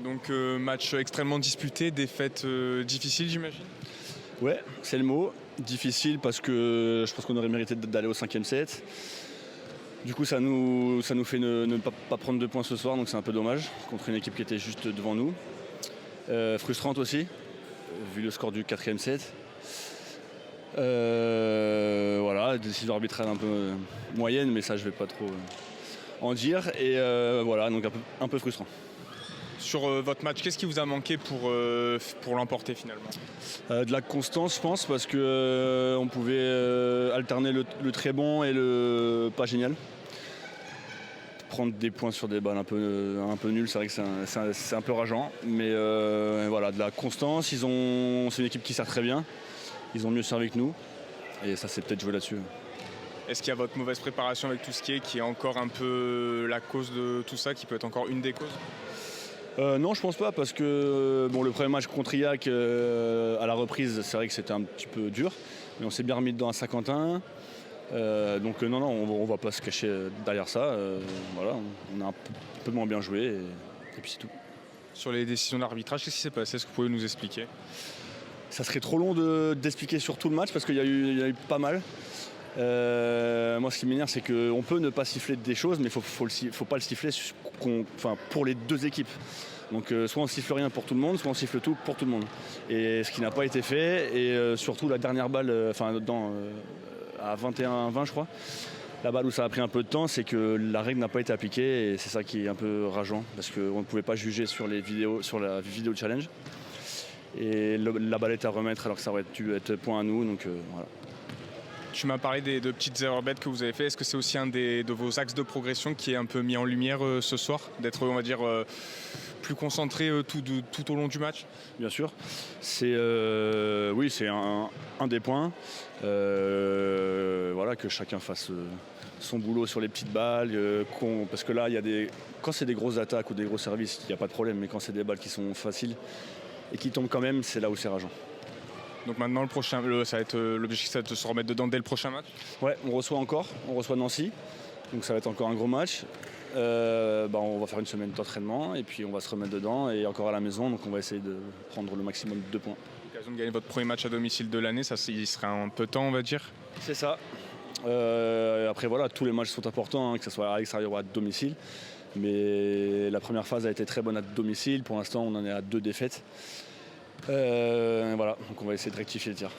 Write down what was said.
Donc match extrêmement disputé, défaite difficile j'imagine. Ouais, c'est le mot. Difficile parce que je pense qu'on aurait mérité d'aller au 5e set. Du coup, ça nous fait ne pas prendre 2 points ce soir, donc c'est un peu dommage, contre une équipe qui était juste devant nous. Frustrante aussi, vu le score du 4e set. Voilà, décision arbitrale un peu moyenne, mais ça je vais pas trop en dire. Et voilà, donc un peu frustrant. Sur votre match, qu'est-ce qui vous a manqué pour l'emporter finalement? De la constance, je pense, parce que on pouvait alterner le très bon et le pas génial. Prendre des points sur des balles un peu nulles, c'est vrai que c'est un peu rageant. Mais voilà, de la constance, c'est une équipe qui sert très bien. Ils ont mieux servi que nous. Et ça s'est peut-être joué là-dessus. Est-ce qu'il y a votre mauvaise préparation avec tout ce qui est encore un peu la cause de tout ça, qui peut être encore une des causes? Non, je pense pas, parce que le premier match contre IAC à la reprise, c'est vrai que c'était un petit peu dur, mais on s'est bien remis dedans à Saint-Quentin. Donc non, on va pas se cacher derrière ça. Voilà, on a un peu moins bien joué et puis c'est tout. Sur les décisions d'arbitrage, qu'est-ce qui s'est passé? Est-ce que vous pouvez nous expliquer? Ça serait trop long d'expliquer sur tout le match parce qu'il y a eu pas mal. Moi, ce qui m'énerve, c'est qu'on peut ne pas siffler des choses, mais faut pas le siffler pour les deux équipes. Donc soit on siffle rien pour tout le monde, soit on siffle tout pour tout le monde. Et ce qui n'a pas été fait, et surtout la dernière balle, à 21-20 je crois, la balle où ça a pris un peu de temps, c'est que la règle n'a pas été appliquée, et c'est ça qui est un peu rageant, parce qu'on ne pouvait pas juger sur la vidéo challenge. Et la balle est à remettre alors que ça aurait dû être point à nous, donc voilà. Tu m'as parlé de petites erreurs bêtes que vous avez fait. Est-ce que c'est aussi un de vos axes de progression qui est un peu mis en lumière ce soir? D'être, on va dire, plus concentré tout au long du match? Bien sûr. Oui, c'est un des points. Voilà, que chacun fasse son boulot sur les petites balles. Parce que là, quand c'est des grosses attaques ou des gros services, il n'y a pas de problème. Mais quand c'est des balles qui sont faciles et qui tombent quand même, c'est là où c'est rageant. Donc maintenant, l'objectif, ça va être de se remettre dedans dès le prochain match? Ouais, on reçoit Nancy, donc ça va être encore un gros match. On va faire une semaine d'entraînement et puis on va se remettre dedans, et encore à la maison, donc on va essayer de prendre le maximum de 2 points. L'occasion de gagner votre premier match à domicile de l'année, ça il serait un peu temps, on va dire? C'est ça. Après voilà, tous les matchs sont importants, que ce soit à l'extérieur ou à domicile. Mais la première phase a été très bonne à domicile. Pour l'instant, on en est à 2 défaites. Voilà, donc on va essayer de rectifier le tir.